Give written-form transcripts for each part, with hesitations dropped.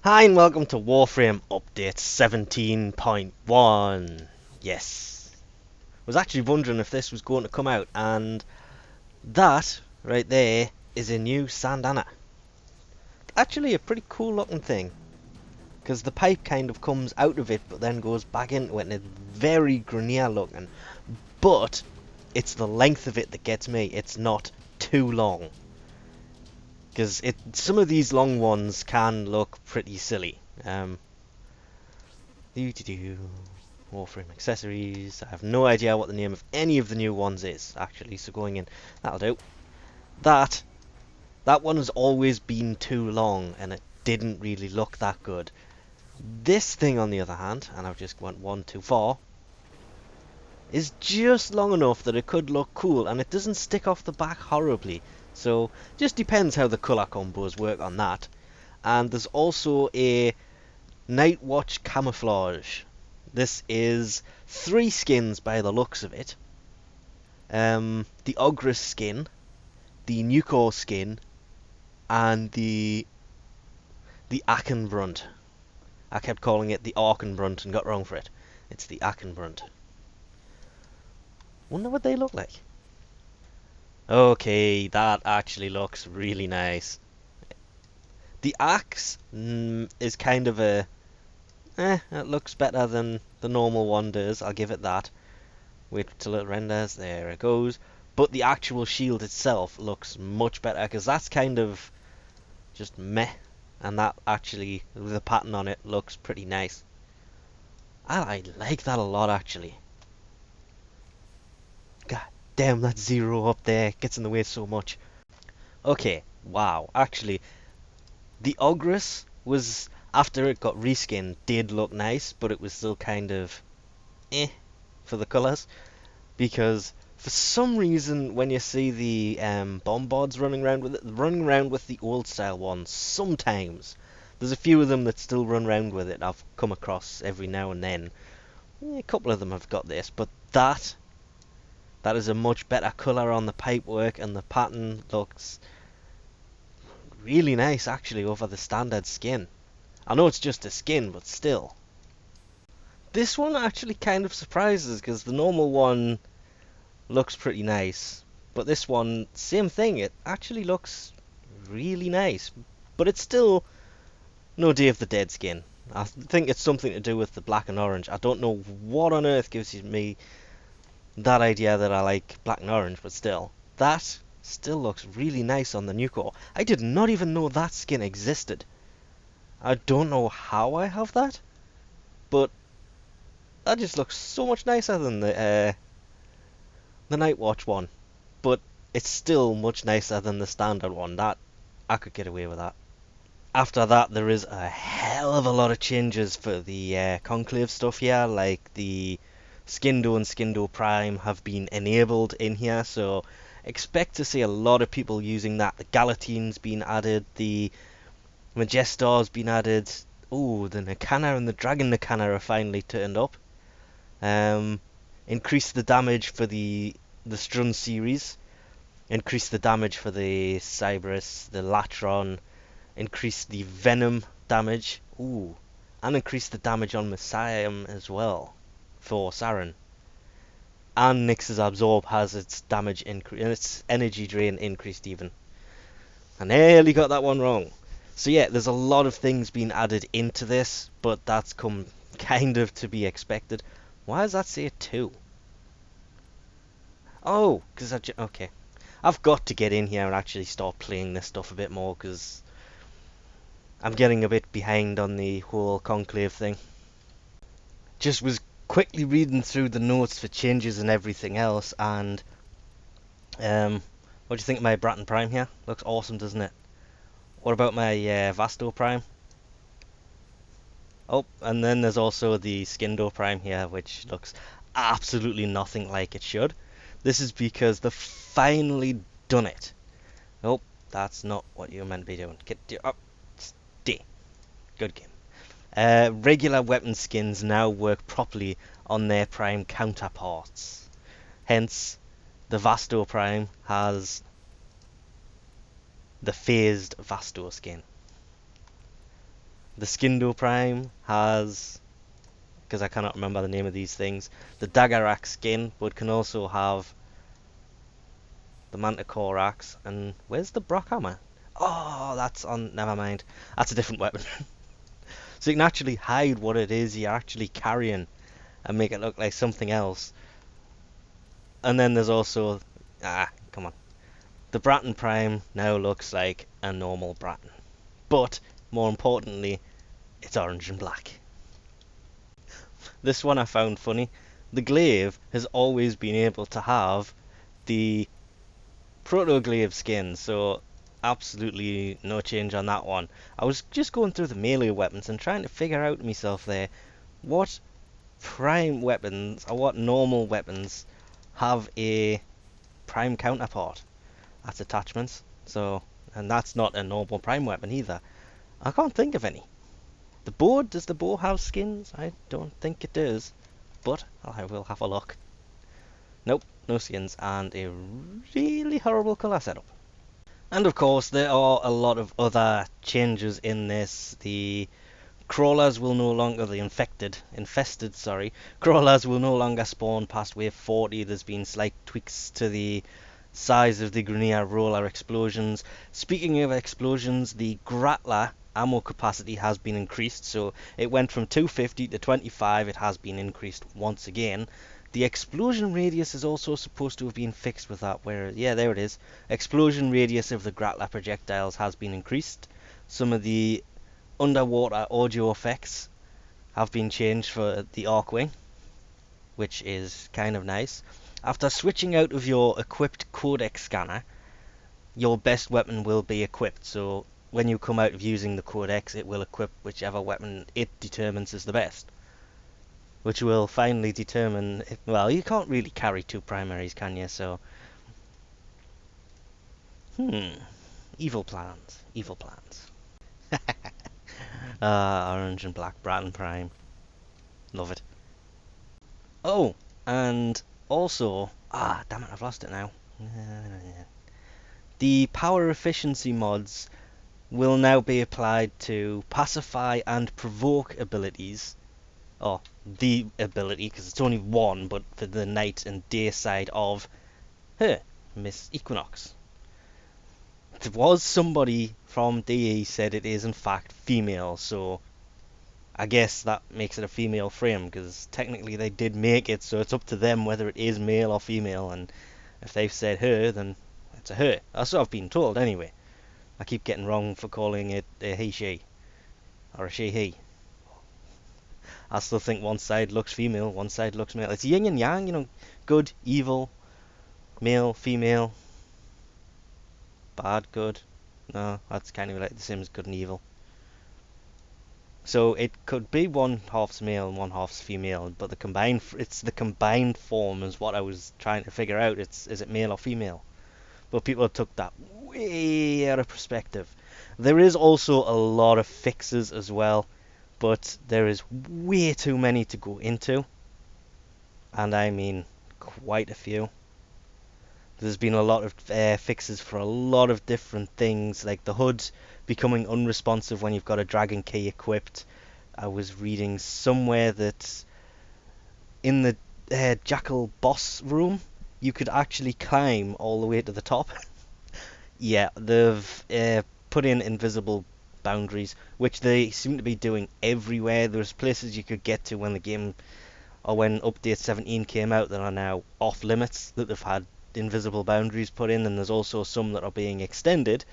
Hi and welcome to Warframe Update 17.1. Yes. Was actually wondering if this was going to come out, and that right there is a new Syandana. Actually a pretty cool looking thing, because the pipe kind of comes out of it but then goes back into it, and it's very Grineer looking. But it's the length of it that gets me. It's not too long. Because some of these long ones can look pretty silly. Warframe Accessories. I have no idea what the name of any of the new ones is, actually, so going in, that'll do. That one has always been too long, and it didn't really look that good. This thing, on the other hand, and I've just went one too far, is just long enough that it could look cool, and it doesn't stick off the back horribly. So, just depends how the colour combos work on that. And there's also a Nightwatch Camouflage. This is 3 skins by the looks of it. The Ogris skin, the Nukor skin, and the Ack Brunt. I kept calling it the Ack Brunt and got wrong for it. It's the Ack Brunt. Wonder what they look like. Okay, that actually looks really nice. The axe is kind of a... it looks better than the normal one does, I'll give it that. Wait till it renders, there it goes. But the actual shield itself looks much better, because that's kind of just meh. And that actually, with the pattern on it, looks pretty nice. I like that a lot, actually. God damn, that zero up there gets in the way so much. Okay, wow, actually, the Ogris was, after it got reskinned, did look nice, but it was still kind of eh for the colours, because for some reason when you see the bombards running around with the old style ones, sometimes there's a few of them that still run around with it. I've come across every now and then. A couple of them have got this, but that is a much better colour on the pipework, and the pattern looks really nice actually over the standard skin. I know it's just a skin, but still. This one actually kind of surprises, because the normal one looks pretty nice, but this one, same thing, it actually looks really nice, but it's still no Day of the Dead skin. I think it's something to do with the black and orange. I don't know what on earth gives me that idea that I like black and orange, but still, that still looks really nice on the Nukor. I did not even know that skin existed. I don't know how I have that, but that just looks so much nicer than the Nightwatch one. But it's still much nicer than the standard one. That I could get away with that. After that, there is a hell of a lot of changes for the Conclave stuff here, like the Scindo and Scindo Prime have been enabled in here, so expect to see a lot of people using that. The Galatine's been added, the Magistar's been added. Oh, the Nikana and the Dragon Nikana are finally turned up. Increase the damage for the Strun series. Increase the damage for the Cyberus, the Latron. Increase the Venom damage. Ooh, and increase the damage on Messiah as well for Saren. And Nyx's Absorb has its damage increase and its energy drain increased even. I nearly got that one wrong. So yeah, there's a lot of things being added into this, but that's come kind of to be expected. Why does that say 2? Oh, because okay. I've got to get in here and actually start playing this stuff a bit more, because I'm getting a bit behind on the whole Conclave thing. Just was quickly reading through the notes for changes and everything else, and what do you think of my Bratton Prime here? Looks awesome, doesn't it? What about my Vasto Prime? Oh, and then there's also the Scindo Prime here, which looks absolutely nothing like it should. This is because they've finally done it. Nope, that's not what you're meant to be doing. Get up, stay. Good game. Regular weapon skins now work properly on their Prime counterparts. Hence, the Vasto Prime has the phased Vasto skin. The Scindo Prime has, because I cannot remember the name of these things, the dagger axe skin, but can also have the Manticore axe. And where's the Brock hammer? Oh, that's on. Never mind. That's a different weapon. So you can actually hide what it is you're actually carrying and make it look like something else. And then there's also, come on. The Bratton Prime now looks like a normal Bratton. But, more importantly, it's orange and black. This one I found funny. The Glaive has always been able to have the Proto-Glaive skin, so absolutely no change on that one. I was just going through the melee weapons and trying to figure out myself there what prime weapons or what normal weapons have a prime counterpart. That's attachments. So, and that's not a normal prime weapon either. I can't think of any. The bow, does the bow have skins? I don't think it does, but I will have a look. Nope, no skins, and a really horrible colour setup. And of course, there are a lot of other changes in this. The crawlers will no longer, infested, crawlers will no longer spawn past wave 40. There's been slight tweaks to the size of the Grineer roller explosions. Speaking of explosions, the Grattler ammo capacity has been increased, so it went from 250 to 25. It has been increased once again. The explosion radius is also supposed to have been fixed with that, where, yeah, there it is. Explosion radius of the Grattler projectiles has been increased. Some of the underwater audio effects have been changed for the Arcwing, which is kind of nice. After switching out of your equipped codec scanner, your best weapon will be equipped, so when you come out of using the codex, it will equip whichever weapon it determines is the best, which will finally determine if, well, you can't really carry two primaries, can you? So evil plans, orange and black Bratton Prime, love it. Oh, and also, damn it, I've lost it now. The power efficiency mods will now be applied to pacify and provoke abilities. Or the ability, because it's only one, but for the night and day side of her, Miss Equinox. There was somebody from DE said it is in fact female, so I guess that makes it a female frame, because technically they did make it, so it's up to them whether it is male or female, and if they've said her, then it's a her. That's what I've been told anyway. I keep getting wrong for calling it a he-she, or a she-he. I still think one side looks female, one side looks male. It's yin and yang, you know, good, evil, male, female, bad, good. No, that's kind of like the same as good and evil. So it could be one half's male and one half's female, but it's the combined form is what I was trying to figure out. Is it male or female? But people took that way out of perspective. There is also a lot of fixes as well, but there is way too many to go into, and I mean quite a few. There's been a lot of fixes for a lot of different things, like the HUD becoming unresponsive when you've got a dragon key equipped. I was reading somewhere that in the Jackal boss room, you could actually climb all the way to the top. Yeah, they've put in invisible boundaries, which they seem to be doing everywhere. There's places you could get to when the game, or when update 17 came out, that are now off limits, that they've had invisible boundaries put in, and there's also some that are being extended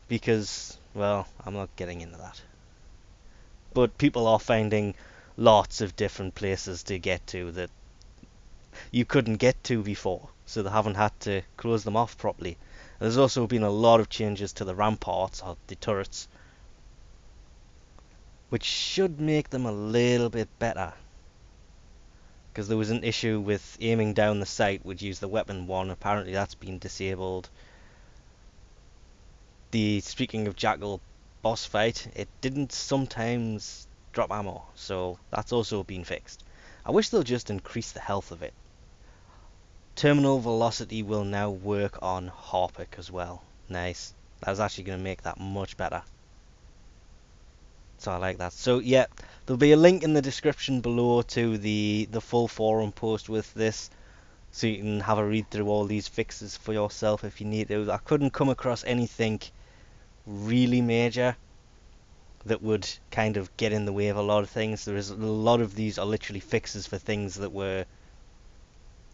because, well, I'm not getting into that. But people are finding lots of different places to get to that you couldn't get to before, so they haven't had to close them off properly. And there's also been a lot of changes to the ramparts, or the turrets, which should make them a little bit better. Because there was an issue with aiming down the sight would use the weapon one. Apparently that's been disabled. Speaking of Jackal boss fight, it didn't sometimes drop ammo, so that's also been fixed. I wish they'll just increase the health of it. Terminal velocity will now work on Harpic as well. Nice. That's actually going to make that much better. So I like that. So yeah, there'll be a link in the description below to the full forum post with this, so you can have a read through all these fixes for yourself if you need to. I couldn't come across anything really major that would kind of get in the way of a lot of things. There is a lot of these are literally fixes for things that were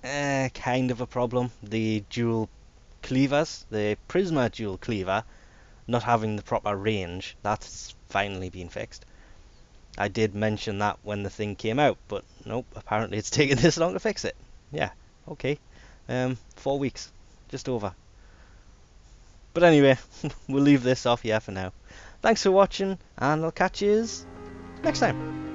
kind of a problem. The dual cleavers, the Prisma dual cleaver, not having the proper range, that's finally been fixed. I did mention that when the thing came out, but nope, apparently it's taken this long to fix it. Yeah, okay. 4 weeks, just over. But anyway, we'll leave this off here for now. Thanks for watching, and I'll catch you next time.